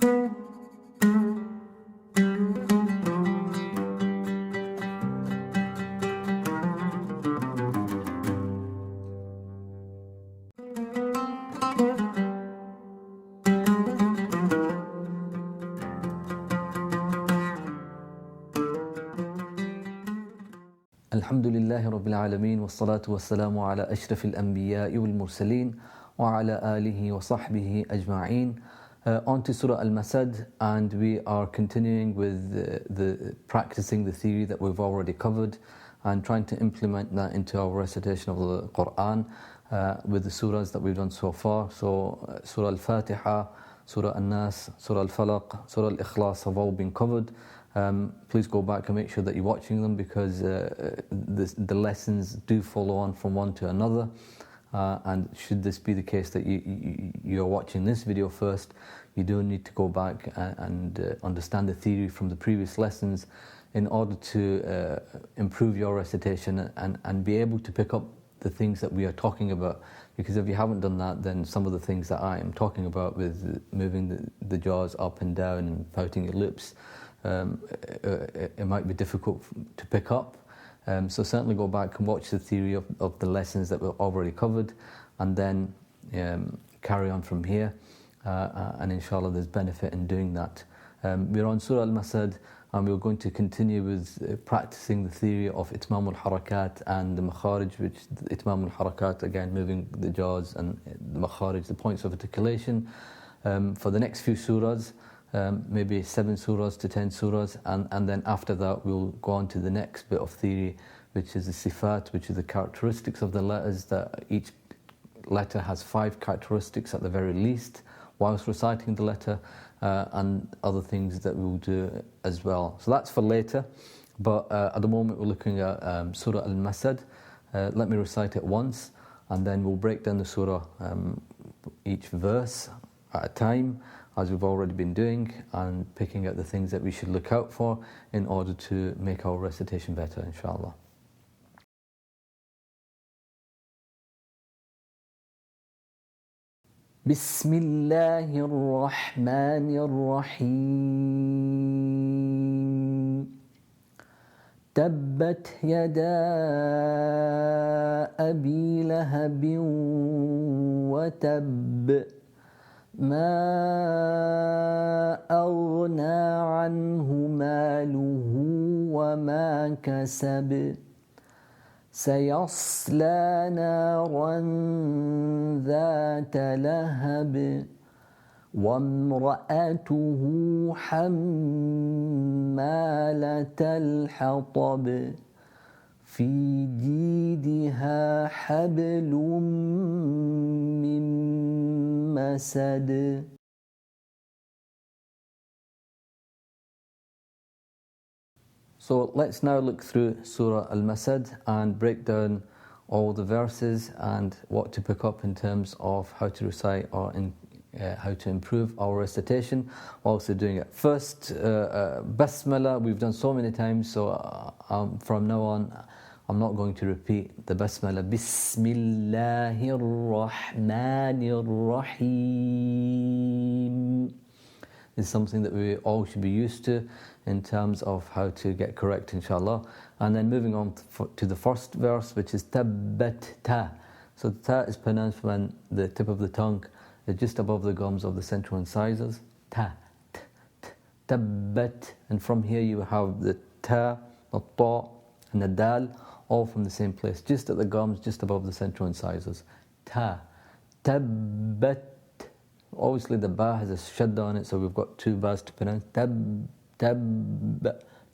Alhamdulillahi Rabbil Alameen wa salatu wa salamu ala ashrafil anbiya'i wal mursaleen wa ala alihi wa sahbihi ajma'een. On to Surah Al Masad, and we are continuing with the practicing the theory that we've already covered and trying to implement that into our recitation of the Quran with the surahs that we've done so far. So Surah Al-Fatiha, Surah An-Nas, Surah Al-Falaq, Surah Al-Ikhlas have all been covered. Please go back and make sure that you're watching them, because the lessons do follow on from one to another. And should this be the case that you're watching this video first, you do need to go back and understand the theory from the previous lessons in order to improve your recitation and be able to pick up the things that we are talking about. Because if you haven't done that, then some of the things that I am talking about with moving the jaws up and down and pouting your lips, it might be difficult to pick up. So certainly go back and watch the theory of the lessons that we've already covered, and then carry on from here, and inshallah there's benefit in doing that. We're on Surah Al Masad, and we're going to continue with practicing the theory of itmaam al-harakat and the makhaarij, which itmaam al-harakat, again moving the jaws, and the makhaarij, the points of articulation, for the next few surahs. Maybe 7 surahs to 10 surahs, and then after that we'll go on to the next bit of theory, which is the sifat, which is the characteristics of the letters, that each letter has 5 characteristics at the very least whilst reciting the letter, and other things that we'll do as well. So that's for later, but at the moment we're looking at Surah Al Masad. Let me recite it once, and then we'll break down the surah, each verse at a time, as we've already been doing, and picking out the things that we should look out for in order to make our recitation better, inshallah. Bismillahir Rahmanir Rahim. Tabbat yada abi lahabin wa tabb. ما أغنى عنه ماله وما كسب سيصلى نارا ذات لهب وامرأته حمالة الحطب في جيدها حبل من مسد. So let's now look through Surah Al Masad and break down all the verses and what to pick up in terms of how to recite or how to improve our recitation whilst we're doing it. First, Basmala, we've done so many times, so from now on I'm not going to repeat the Basmala. Bismillahir Rahmanir Rahim. This is something that we all should be used to in terms of how to get correct, inshallah. And then moving on to the first verse, which is Tabbat Ta. So the Ta is pronounced when the tip of the tongue is just above the gums of the central incisors. Ta, t, t, Tabbat. And from here you have the Ta, the Ta, and the Dal, all from the same place, just at the gums, just above the central incisors. Ta, Tabbat. Obviously the Ba has a shadda on it, so we've got 2 Bas to pronounce. Tab, tab,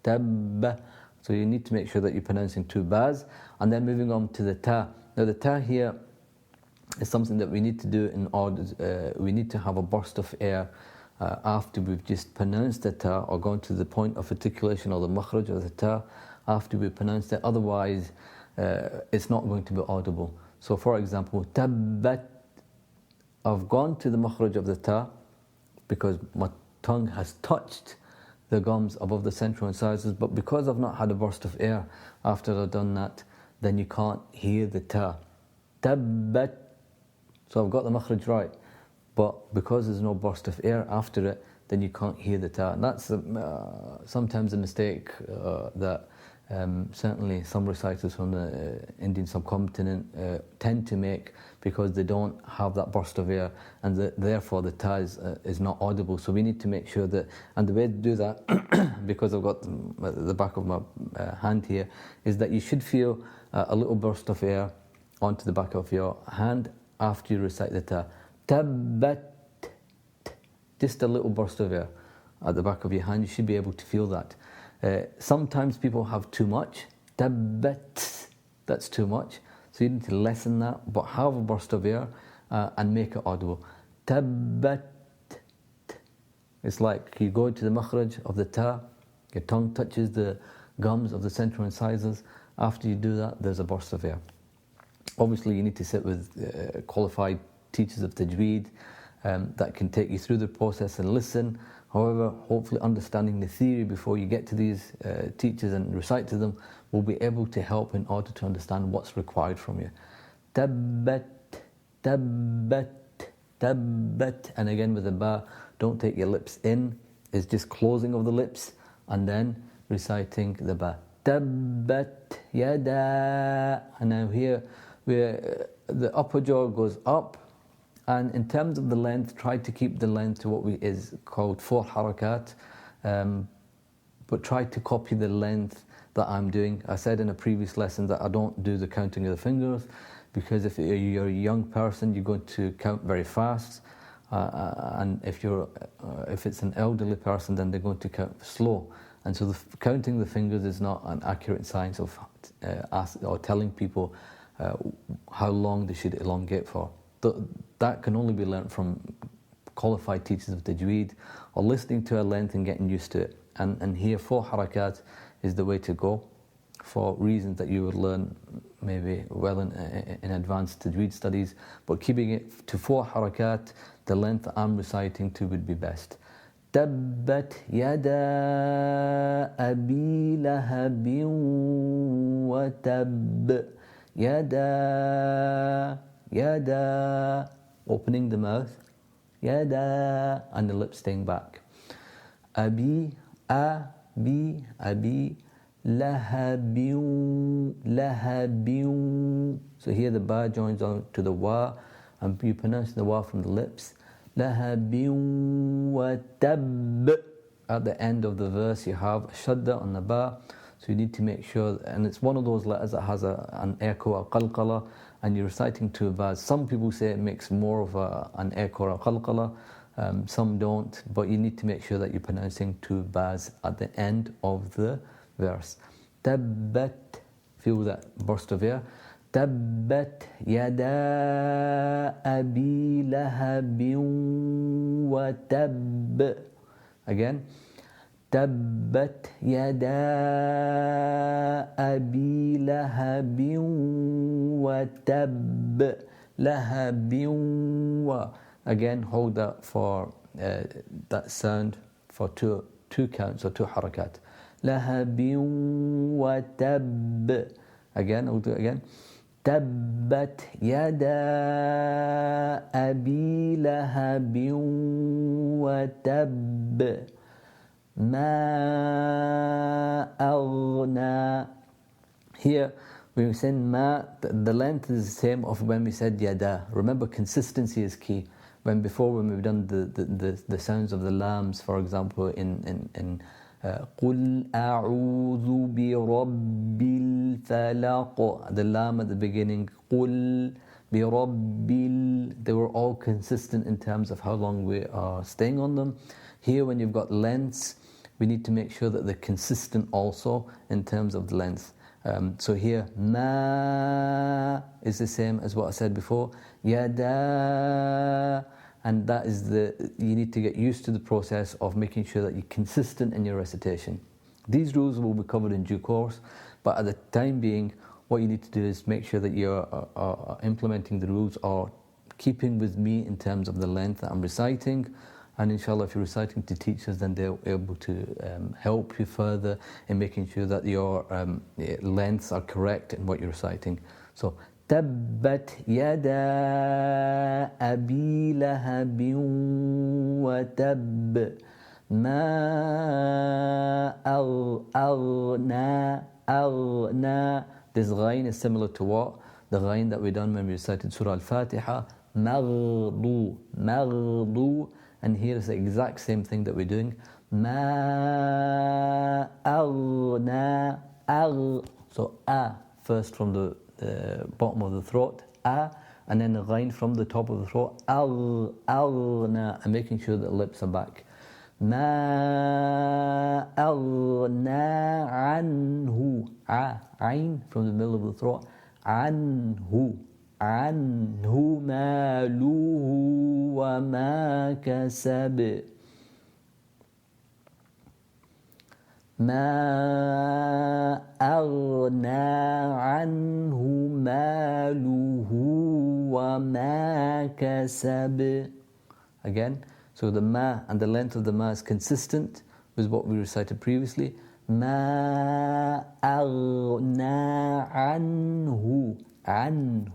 tab. So you need to make sure that you're pronouncing 2 Bas. And then moving on to the Ta. Now the Ta here is something that we need to do in order, we need to have a burst of air after we've just pronounced the Ta, or gone to the point of articulation or the makhaarij of the Ta after we've pronounced it. Otherwise it's not going to be audible. So for example, Tabbat, I've gone to the makhaarij of the Ta because my tongue has touched the gums above the central incisors, but because I've not had a burst of air after I've done that, then you can't hear the Ta. Tabbat. So I've got the makhaarij right, but because there's no burst of air after it, then you can't hear the ta. And that's sometimes a mistake that certainly some reciters from the Indian subcontinent tend to make, because they don't have that burst of air, and therefore the ta is not audible. So we need to make sure that, and the way to do that, because I've got the back of my hand here, is that you should feel a little burst of air onto the back of your hand after you recite the ta. Tabbat, just a little burst of air at the back of your hand. You should be able to feel that. Sometimes people have too much. Tabbat, that's too much. So you need to lessen that, but have a burst of air and make it audible. Tabbat. It's like you go into the makhaarij of the ta, your tongue touches the gums of the central incisors. After you do that, there's a burst of air. Obviously, you need to sit with qualified teachers of tajweed that can take you through the process and listen. However, hopefully understanding the theory before you get to these teachers and recite to them will be able to help in order to understand what's required from you. Tabbat, tabbat, tabbat. And again with the ba, don't take your lips in. It's just closing of the lips and then reciting the ba. Tabbat yada. And now here, the upper jaw goes up. And in terms of the length, try to keep the length to what is called 4 harakat, but try to copy the length that I'm doing. I said in a previous lesson that I don't do the counting of the fingers, because if you're a young person, you're going to count very fast, and if it's an elderly person, then they're going to count slow. And so counting the fingers is not an accurate science of telling people how long they should elongate for. That can only be learnt from qualified teachers of tajweed, or listening to a length and getting used to it. And here 4 harakat is the way to go, for reasons that you would learn maybe well in advanced tajweed studies. But keeping it to 4 harakat, the length that I'm reciting to would be best. Tabbat yada abi lahabin wa tab. Yada, yada, opening the mouth, yada, and the lips staying back. Abi, abi, abi, lahabiu, lahabiu. So here the ba joins on to the wa, and you pronounce the wa from the lips. Lahabiu wa tab. At the end of the verse, you have a shadda on the ba. So you need to make sure, and it's one of those letters that has an echo, a qalqala, and you're reciting 2 bas. Some people say it makes more of an echo or a qalqala, some don't, but you need to make sure that you're pronouncing 2 bas at the end of the verse. Tabbat, feel that burst of air. Tabbat yada abi lahabin wa tab. Again. Tabbat yada abi lahabin wa tab. Lahabin wa. Again, hold that for that sound for two counts or 2 harakat. Lahabin wa tab. Again, I'll do it again. Tabbat yada abi lahabin wa tab. Ma aghna. Here, when we say ma, the length is the same of when we said yada. Remember, consistency is key. When we've done the sounds of the lams, for example, in قُلْ أَعُوذُ بِرَبِّ الْفَلَقِ, the lam at the beginning, قُلْ بِرَبِّ, they were all consistent in terms of how long we are staying on them. Here, when you've got lengths, we need to make sure that they're consistent also in terms of the length. So here, ma is the same as what I said before, yada, and that is you need to get used to the process of making sure that you're consistent in your recitation. These rules will be covered in due course, but at the time being, what you need to do is make sure that you're implementing the rules or keeping with me in terms of the length that I'm reciting. And inshallah, if you're reciting to teachers, then they're able to help you further in making sure that your lengths are correct in what you're reciting. So, Tabbat yada abi lahabin wa tab. ما أغنى. This ghain is similar to what? The ghain that we done when we recited Surah Al-Fatiha. مغضو. And here is the exact same thing that we're doing. ما أغنى. So first from the bottom of the throat, and then the ghain from the top of the throat, أغنى, and making sure that the lips are back. ما أغنى عنه. Ain from the middle of the throat. عنه ماله وما كسب. ما أغنى عنه ماله وما كسب. Again, so the ma and the length of the ma is consistent with what we recited previously. ما أغنى عنه. Ain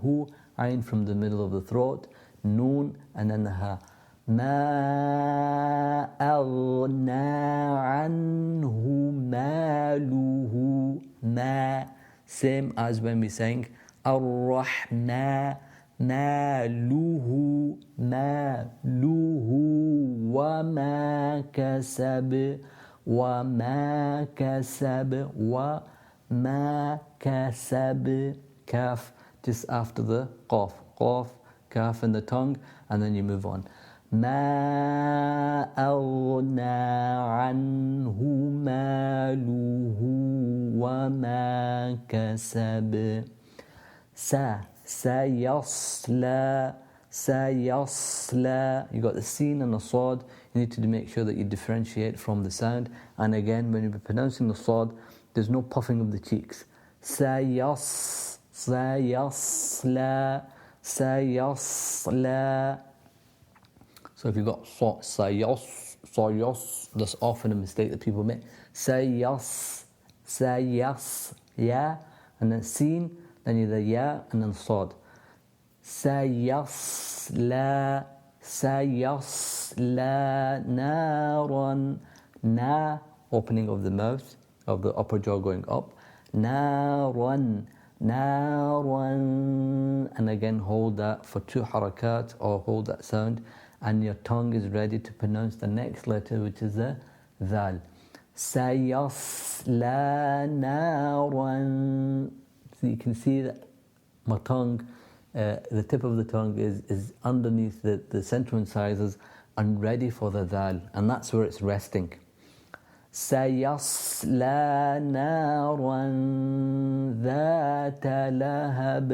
from the middle of the throat, noon, and then the ha. ما أغنى عنه ماله. ما, same as when we sang الرحمن. ماله وما كسب. Kaf just after the qaf, kaf in the tongue, and then you move on. ما أغنى عنه ماله وما كسب. سيصلى. You got the sin and the sad. You need to make sure that you differentiate from the sound. And again, when you're pronouncing the sad, there's no puffing of the cheeks. سيصلى. So if you've got sayos, that's often a mistake that people make. Sayas, ya, and then sin, then you the ya, and then sad. Sayasla naran. Na, opening of the mouth, of the upper jaw going up. Naran. And again hold that for 2 harakat, or hold that sound, and your tongue is ready to pronounce the next letter, which is the dhal. Sayasla naran. So you can see that my tongue, the tip of the tongue is underneath the central incisors and ready for the dhal, and that's where it's resting. سيصلى نارا ذات لهب.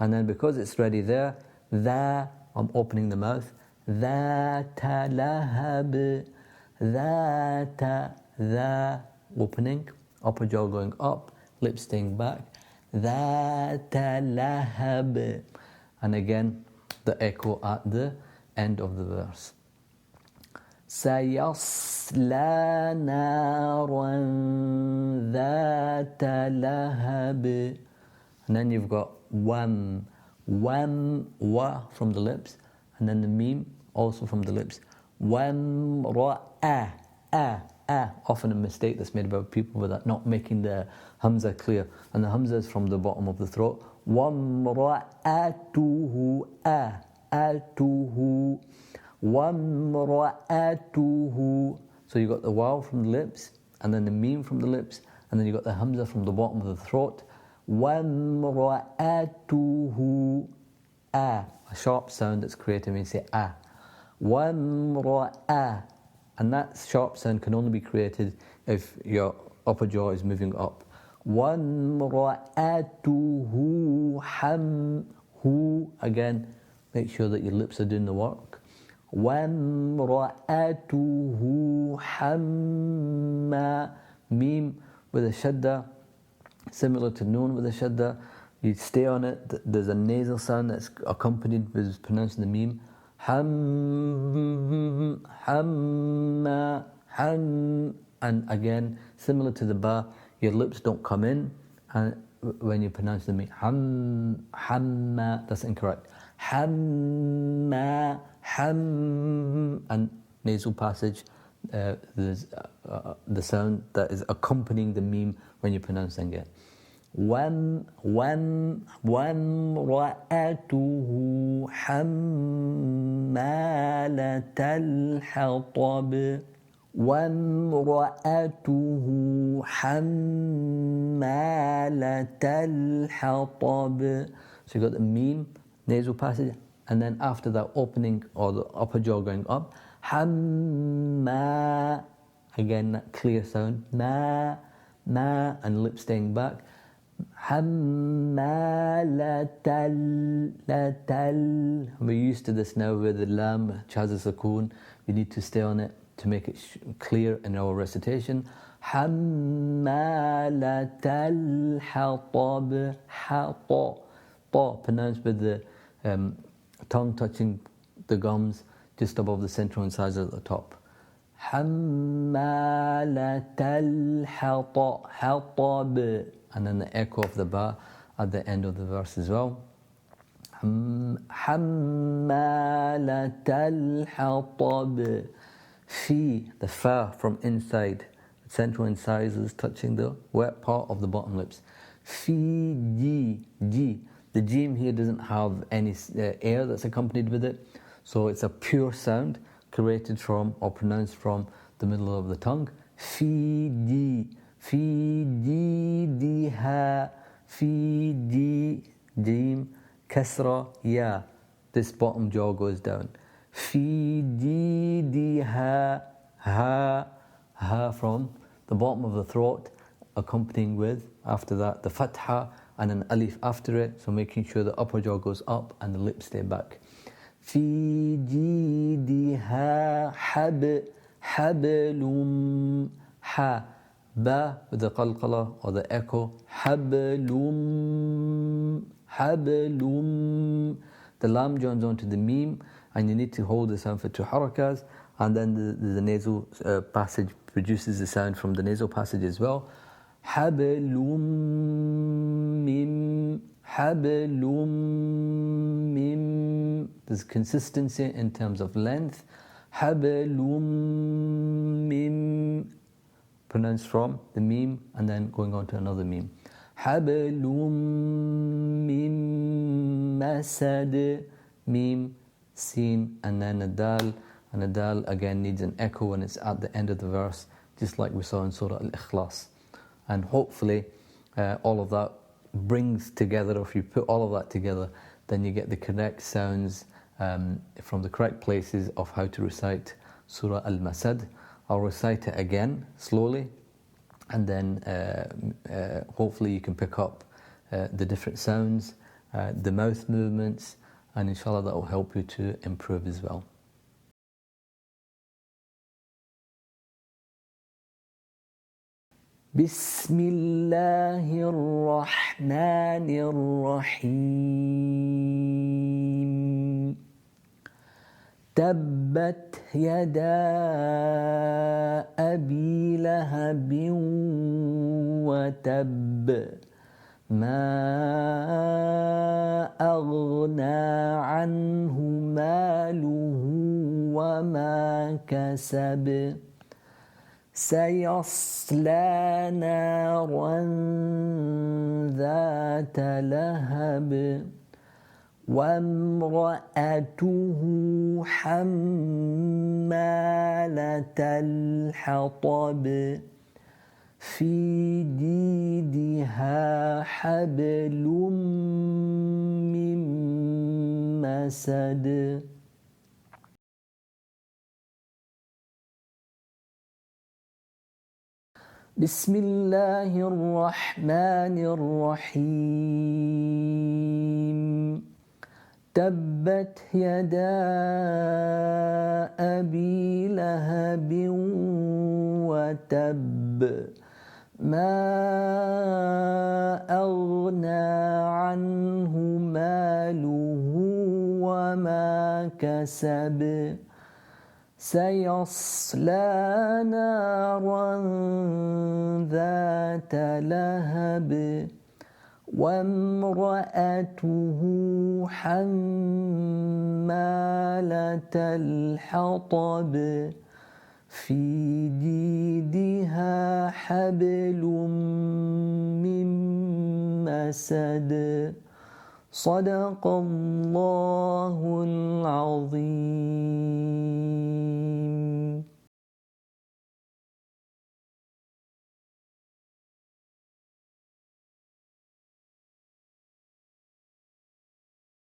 And then because it's ready there, I'm opening the mouth. ذات لهب. Opening, upper jaw going up, lips staying back. ذات لهب. And again, the echo at the end of the verse. سيصلى نارا ذات لهب. And then you've got wa from the lips, and then the meme also from the lips. وامرأة. Often a mistake that's made by people with that, not making the hamza clear, and the hamza is from the bottom of the throat. وامرأته. وامرأته. So you got the waw from the lips, and then the meme from the lips, and then you got the hamza from the bottom of the throat. وامرأته. A sharp sound that's created when you say a. وامرأة. And that sharp sound can only be created if your upper jaw is moving up. وامرأته hu. Again, make sure that your lips are doing the work. وامرأته حَمَّا. Meme with a shadda, similar to noon with a shadda. You stay on it. There's a nasal sound that's accompanied with pronouncing the meme. And again, similar to the ba, your lips don't come in, and when you pronounce the meme, hamma, that's incorrect. Hamma, and nasal passage there's the sound that is accompanying the meme when you're pronouncing it. وامرأته حمالة الحطب وامرأته حمالة الحطب. So you got the meme, nasal passage, and then after that opening or the upper jaw going up, hamma, again that clear sound, ma, and lip staying back. Hammalatal. We're used to this now with the lam, which has a sukoon. We need to stay on it to make it clear in our recitation. Hammalatal hatab. Hata. Ta, pronounced with the tongue touching the gums just above the central incisor at the top. Hammalatal hata. Hatab. And then the echo of the ba at the end of the verse as well. Hammalatal hatab. Fi, the fa from inside, the central incisors touching the wet part of the bottom lips. Fi ji, ji. The jim here doesn't have any air that's accompanied with it, so it's a pure sound created from or pronounced from the middle of the tongue. Fi ji. في جيدها في جي جيم كسرة يا. This bottom jaw goes down. في جيدها ha from the bottom of the throat, accompanying with after that the fatha and an alif after it, so making sure the upper jaw goes up and the lips stay back. في جيدها حبل ha. Ba with the qalqala or the echo. Hablum. The lam joins onto the meme, and you need to hold the sound for 2 harakas, and then the nasal passage produces the sound from the nasal passage as well. Hablum mim. There's consistency in terms of length. Hablum mim. Pronounced from the meme and then going on to another meme. Hablum mim masad. Meme, sin, and then a dal. And a dal again needs an echo when it's at the end of the verse, just like we saw in Surah Al Ikhlas. And hopefully all of that brings together, or if you put all of that together, then you get the correct sounds from the correct places of how to recite Surah Al Masad. I'll recite it again slowly, and then hopefully you can pick up the different sounds, the mouth movements, and inshallah that will help you to improve as well. Bismillahir Rahmanir Rahim. تبت يدا أبي لهب وتب ما أغنى عنه ماله وما كسب سيصلى نارا ذات لهب وامرأته حمالة الحطب في جيدها حبل من مسد. بسم الله الرحمن الرحيم. تبت يدا أبي لهب وتب ما أغنى عنه ماله وما كسب سيصلى نارا ذات لهب وامرأته حمالة الحطب في جيدها حبل من مسد. صدق الله العظيم.